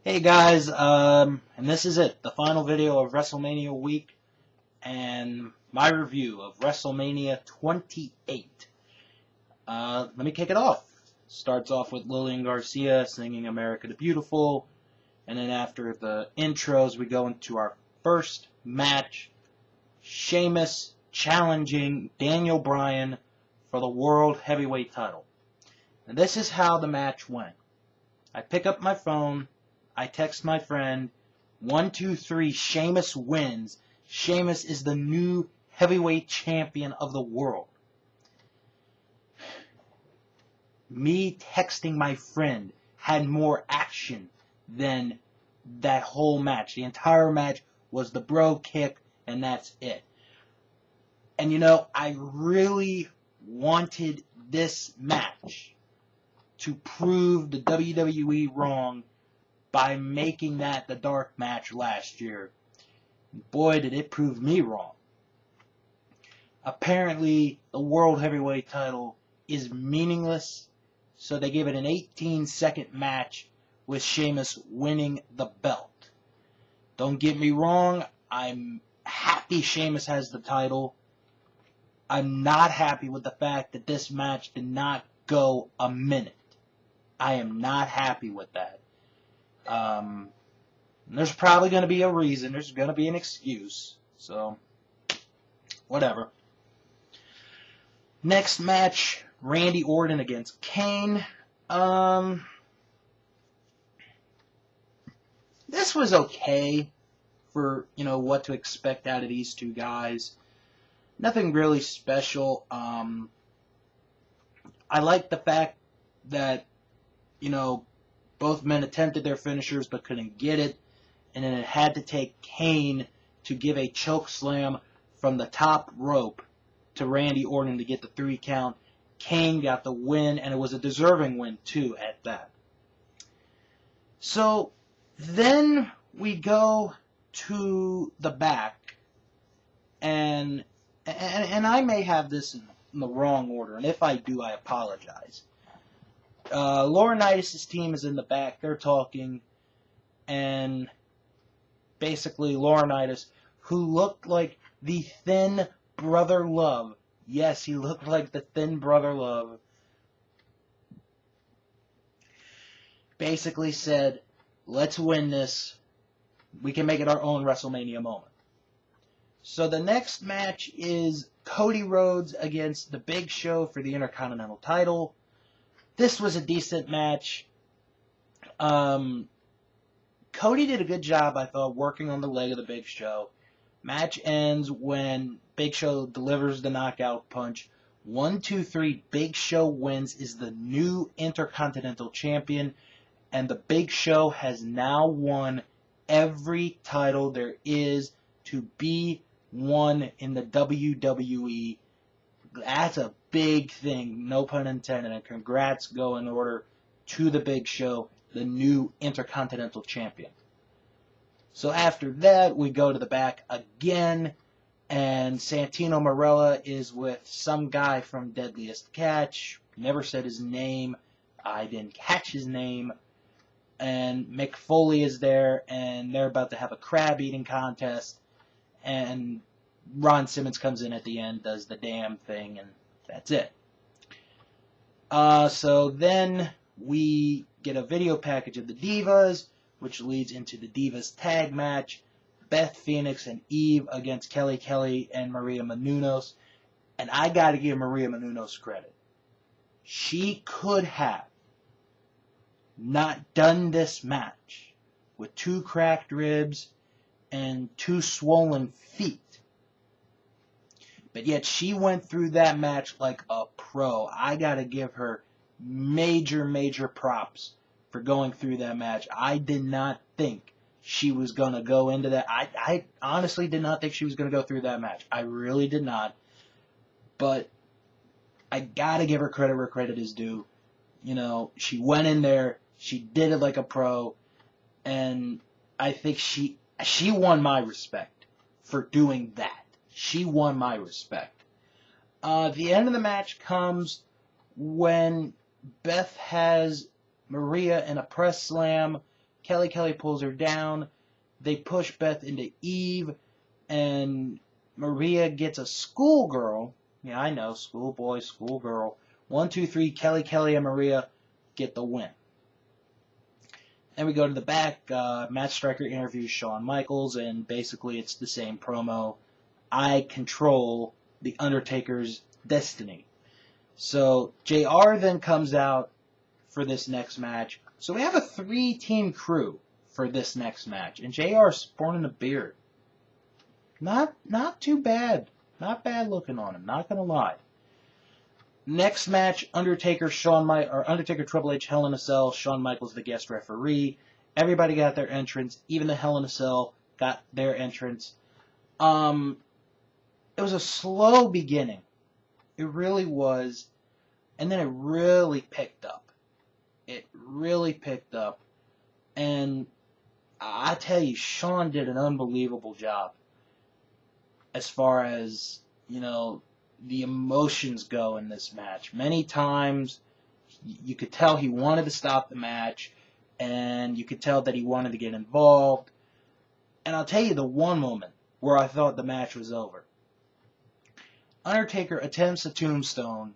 Hey guys, and this is it, the final video of WrestleMania week, and my review of WrestleMania 28. Let me kick it off. Starts off with Lillian Garcia singing America the Beautiful, and then after the intros, we go into our first match, Sheamus challenging Daniel Bryan for the World Heavyweight title. And this is how the match went. I pick up my phone, I text my friend, 1, 2, 3, Sheamus wins. Sheamus is the new heavyweight champion of the world. Me texting my friend had more action than that whole match. The entire match was the bro kick, and that's it. And you know, I really wanted this match to prove the WWE wrong by making that the dark match last year. Boy, did it prove me wrong. Apparently, the World Heavyweight title is meaningless, so they give it an 18-second match with Sheamus winning the belt. Don't get me wrong, I'm happy Sheamus has the title. I'm not happy with the fact that this match did not go a minute. I am not happy with that. There's probably going to be a reason. There's going to be an excuse. So, whatever. Next match, Randy Orton against Kane. This was okay for, what to expect out of these two guys. Nothing really special. I like the fact that, both men attempted their finishers but couldn't get it. And then it had to take Kane to give a choke slam from the top rope to Randy Orton to get the 3 count. Kane got the win, and it was a deserving win, too, at that. So, then we go to the back, and I may have this in the wrong order, and if I do, I apologize. Laurinaitis' team is in the back. They're talking, and basically Laurinaitis, who looked like the thin Brother Love. Yes, he looked like the thin Brother Love. Basically said, let's win this. We can make it our own WrestleMania moment. So the next match is Cody Rhodes against The Big Show for the Intercontinental title. This was a decent match. Cody did a good job, I thought, working on the leg of the Big Show. Match ends when Big Show delivers the knockout punch. 1, 2, 3, Big Show wins, is the new Intercontinental Champion, and the Big Show has now won every title there is to be won in the WWE. That's a big thing, no pun intended, and congrats go in order to the Big Show, the new Intercontinental Champion. So after that, we go to the back again, and Santino Marella is with some guy from Deadliest Catch. Never said his name. I didn't catch his name. And Mick Foley is there, and they're about to have a crab eating contest, and Ron Simmons comes in at the end, does the damn thing, and that's it. So then we get a video package of the Divas, which leads into the Divas tag match. Beth Phoenix and Eve against Kelly Kelly and Maria Menounos. And I got to give Maria Menounos credit. She could have not done this match with 2 cracked ribs and 2 swollen feet. But yet she went through that match like a pro. I got to give her major props for going through that match. I did not think she was going to go into that. I honestly did not think she was going to go through that match. I really did not. But I got to give her credit where credit is due. She went in there. She did it like a pro. And I think she won my respect for doing that. She won my respect. The end of the match comes when Beth has Maria in a press slam. Kelly pulls her down. They push Beth into Eve, and Maria gets a schoolgirl. Yeah, I know, schoolboy, schoolgirl. 1, 2, 3, Kelly and Maria get the win. And we go to the back. Matt Striker interviews Shawn Michaels, and basically it's the same promo. I control the Undertaker's destiny. So JR then comes out for this next match. So we have a 3-team crew for this next match. And JR sporting a beard. Not too bad. Not bad looking on him, not gonna lie. Next match, Undertaker Triple H Hell in a Cell, Shawn Michaels the guest referee. Everybody got their entrance, even the Hell in a Cell got their entrance. It was a slow beginning. It really was. And then it really picked up. And I tell you, Shawn did an unbelievable job as far as, the emotions go in this match. Many times, you could tell he wanted to stop the match, and you could tell that he wanted to get involved. And I'll tell you the one moment where I thought the match was over. Undertaker attempts a tombstone.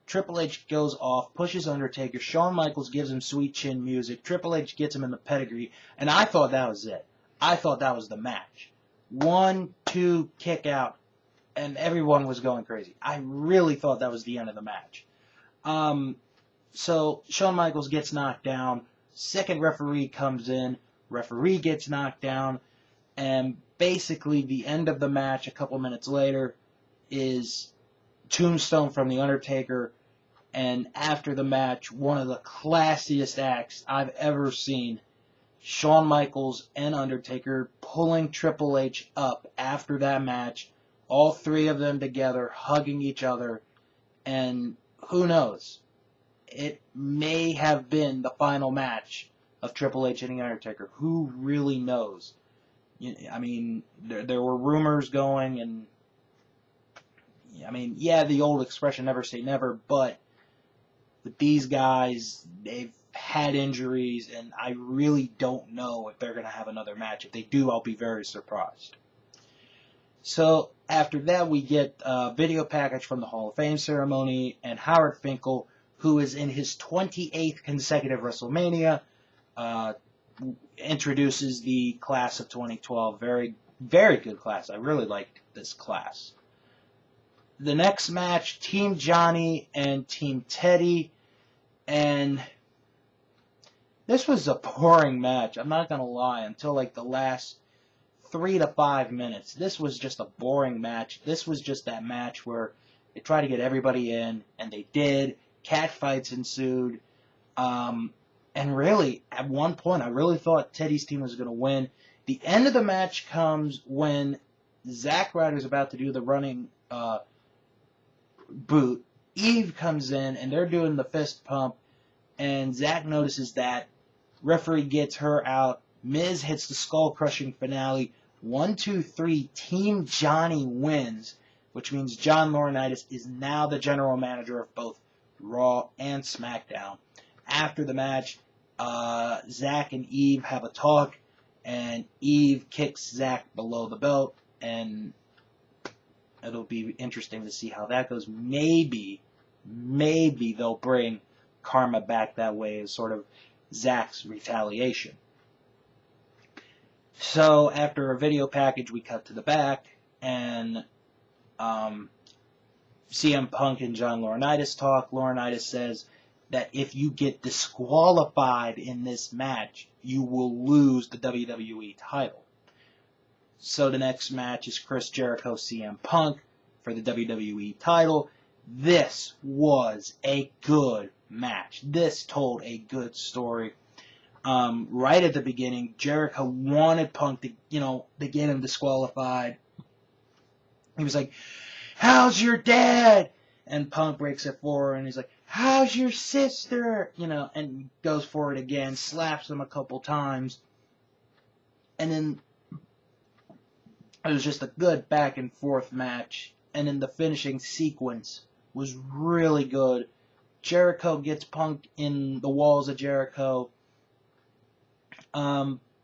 Triple H goes off, pushes Undertaker. Shawn Michaels gives him sweet chin music. Triple H gets him in the pedigree. And I thought that was it. I thought that was the match. 1, 2, kick out. And everyone was going crazy. I really thought that was the end of the match. So Shawn Michaels gets knocked down. Second referee comes in. Referee gets knocked down. And basically the end of the match a couple minutes later is tombstone from The Undertaker. And after the match, one of the classiest acts I've ever seen. Shawn Michaels and Undertaker pulling Triple H up after that match. All three of them together, hugging each other. And who knows? It may have been the final match of Triple H and The Undertaker. Who really knows? I mean, there were rumors going, and the old expression, never say never, but with these guys, they've had injuries, and I really don't know if they're going to have another match. If they do, I'll be very surprised. So after that, we get a video package from the Hall of Fame ceremony, and Howard Finkel, who is in his 28th consecutive WrestleMania, introduces the class of 2012. Very, very good class. I really liked this class. The next match, Team Johnny and Team Teddy, and this was a boring match. I'm not going to lie, until like the last 3 to 5 minutes. This was just a boring match. This was just that match where they tried to get everybody in, and they did. Cat fights ensued. And really, at one point, I really thought Teddy's team was going to win. The end of the match comes when Zack Ryder's about to do the running boot. Eve comes in, and they're doing the fist pump, and Zack notices that. Referee gets her out. Miz hits the skull-crushing finale. 1, 2, 3, Team Johnny wins, which means John Laurinaitis is now the general manager of both Raw and SmackDown. After the match, Zack and Eve have a talk, and Eve kicks Zack below the belt, and it'll be interesting to see how that goes. Maybe they'll bring Karma back that way as sort of Zack's retaliation. So after a video package, we cut to the back, and CM Punk and John Laurinaitis talk. Laurinaitis says that if you get disqualified in this match, you will lose the WWE title. So the next match is Chris Jericho, CM Punk for the WWE title. This was a good match. This told a good story. Right at the beginning, Jericho wanted Punk to get him disqualified. He was like, "How's your dad?" And Punk breaks it forward, and he's like, "How's your sister?" And goes for it again, slaps him a couple times. And then it was just a good back and forth match. And then the finishing sequence was really good. Jericho gets Punk in the walls of Jericho.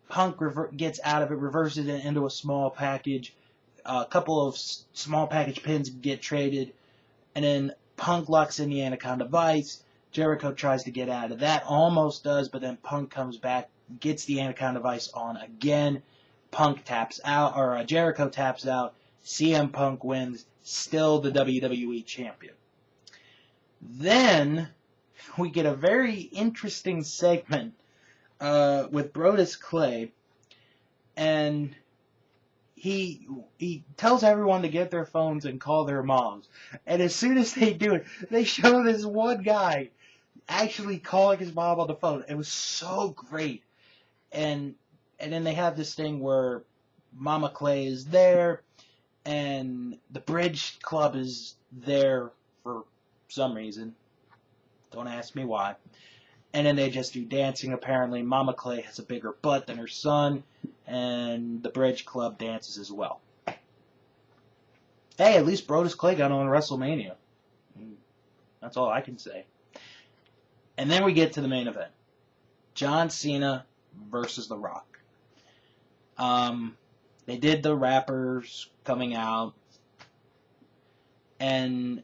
Punk gets out of it, reverses it into a small package. A couple of small package pins get traded, and then Punk locks in the Anaconda Vice. Jericho tries to get out of that, almost does, but then Punk comes back, gets the Anaconda Vice on again. Punk taps out, or Jericho taps out. CM Punk wins, still the WWE champion. Then we get a very interesting segment with Brodus Clay, and he tells everyone to get their phones and call their moms. And as soon as they do it, they show this one guy actually calling his mom on the phone. It was so great. And then they have this thing where Mama Clay is there, and the Bridge Club is there for some reason. Don't ask me why. And then they just do dancing, apparently. Mama Clay has a bigger butt than her son, and the Bridge Club dances as well. Hey, at least Brodus Clay got on WrestleMania. That's all I can say. And then we get to the main event. John Cena versus The Rock. They did the rappers coming out. And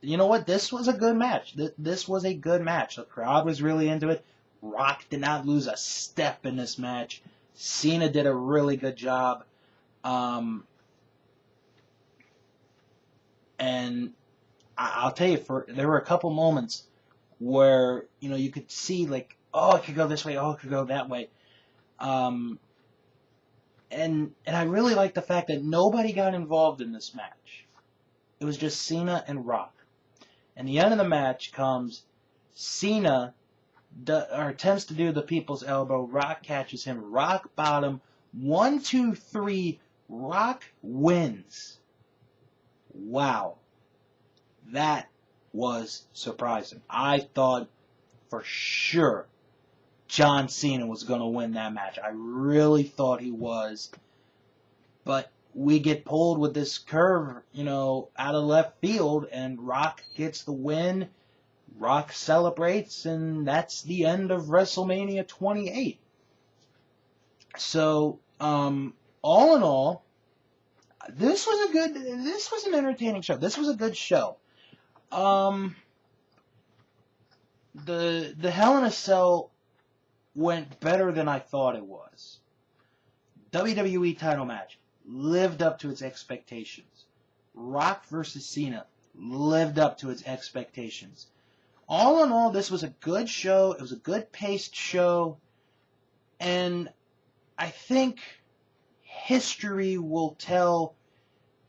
you know what? This was a good match. This was a good match. The crowd was really into it. Rock did not lose a step in this match. Cena did a really good job. And I'll tell you, there were a couple moments where, you could see, like, oh, it could go this way, oh, it could go that way. And I really like the fact that nobody got involved in this match. It was just Cena and Rock. And the end of the match comes, Cena attempts to do the people's elbow. Rock catches him. Rock bottom. 1, 2, 3. Rock wins. Wow. That was surprising. I thought for sure John Cena was going to win that match. I really thought he was. But we get pulled with this curve, out of left field, and Rock gets the win. Rock celebrates, and that's the end of WrestleMania 28. So, all in all, this was an entertaining show. This was a good show. The Hell in a Cell went better than I thought it was. WWE title match lived up to its expectations. Rock versus Cena lived up to its expectations. All in all, this was a good show. It was a good paced show. And I think history will tell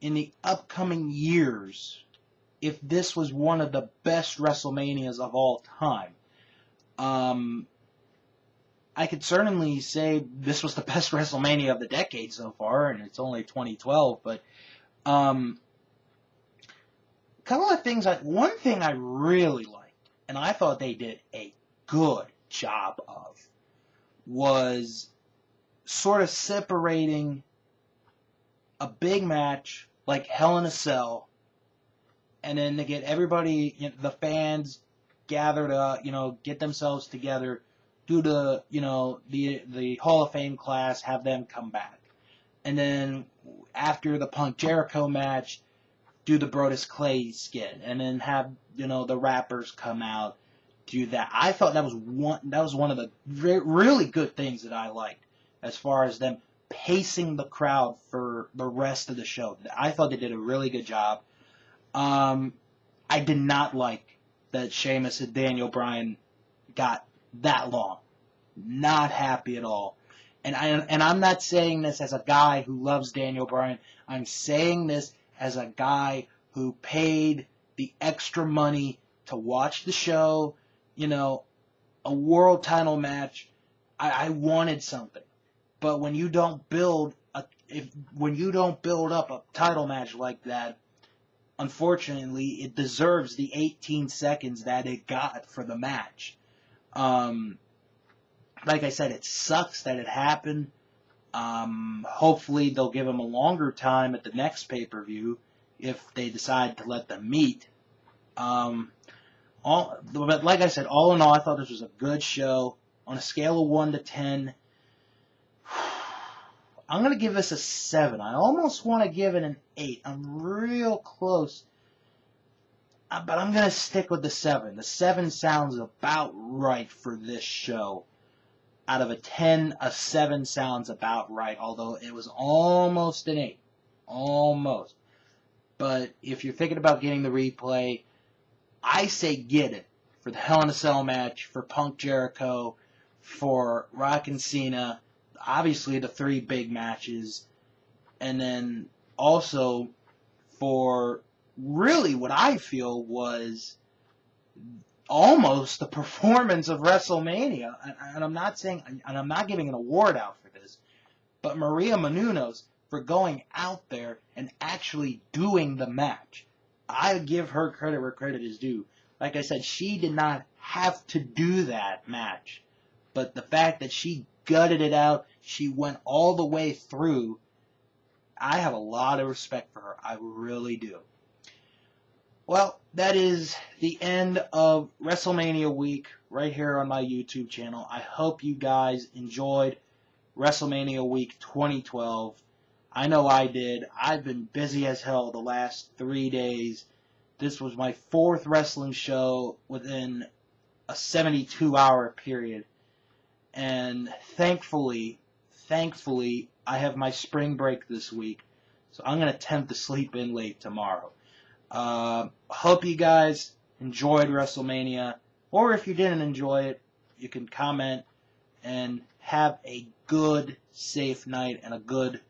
in the upcoming years if this was one of the best WrestleManias of all time. I could certainly say this was the best WrestleMania of the decade so far, and it's only 2012, but couple of things. One thing I really liked, and I thought they did a good job of, was sort of separating a big match like Hell in a Cell, and then to get everybody, the fans gathered up, get themselves together, do the Hall of Fame class, have them come back. And then after the Punk Jericho match, do the Brodus Clay skit, and then have, the rappers come out, do that. I thought that was one of the really good things that I liked, as far as them pacing the crowd for the rest of the show. I thought they did a really good job. I did not like that Sheamus and Daniel Bryan got that long. Not happy at all. And I'm not saying this as a guy who loves Daniel Bryan. I'm saying this as a guy who paid the extra money to watch the show. A world title match. I wanted something. But when you don't build up a title match like that, unfortunately, it deserves the 18 seconds that it got for the match. Like I said, it sucks that it happened. Hopefully they'll give them a longer time at the next pay-per-view if they decide to let them meet. But like I said, all in all, I thought this was a good show. On a scale of 1 to 10, I'm going to give this a 7. I almost want to give it an 8. I'm real close. But I'm going to stick with the 7. The 7 sounds about right for this show. Out of a 10, a 7 sounds about right, although it was almost an 8. Almost. But if you're thinking about getting the replay, I say get it. For the Hell in a Cell match, for Punk Jericho, for Rock and Cena, obviously the 3 big matches, and then also for really what I feel was almost the performance of WrestleMania. And I'm not saying, and I'm not giving an award out for this, but Maria Menounos for going out there and actually doing the match. I give her credit where credit is due. Like I said, she did not have to do that match. But the fact that she gutted it out, she went all the way through, I have a lot of respect for her. I really do. Well, that is the end of WrestleMania week right here on my YouTube channel. I hope you guys enjoyed WrestleMania week 2012. I know I did. I've been busy as hell the last 3 days. This was my 4th wrestling show within a 72-hour period. And thankfully, I have my spring break this week. So I'm going to attempt to sleep in late tomorrow. Hope you guys enjoyed WrestleMania. Or if you didn't enjoy it, you can comment and have a good, safe night and a good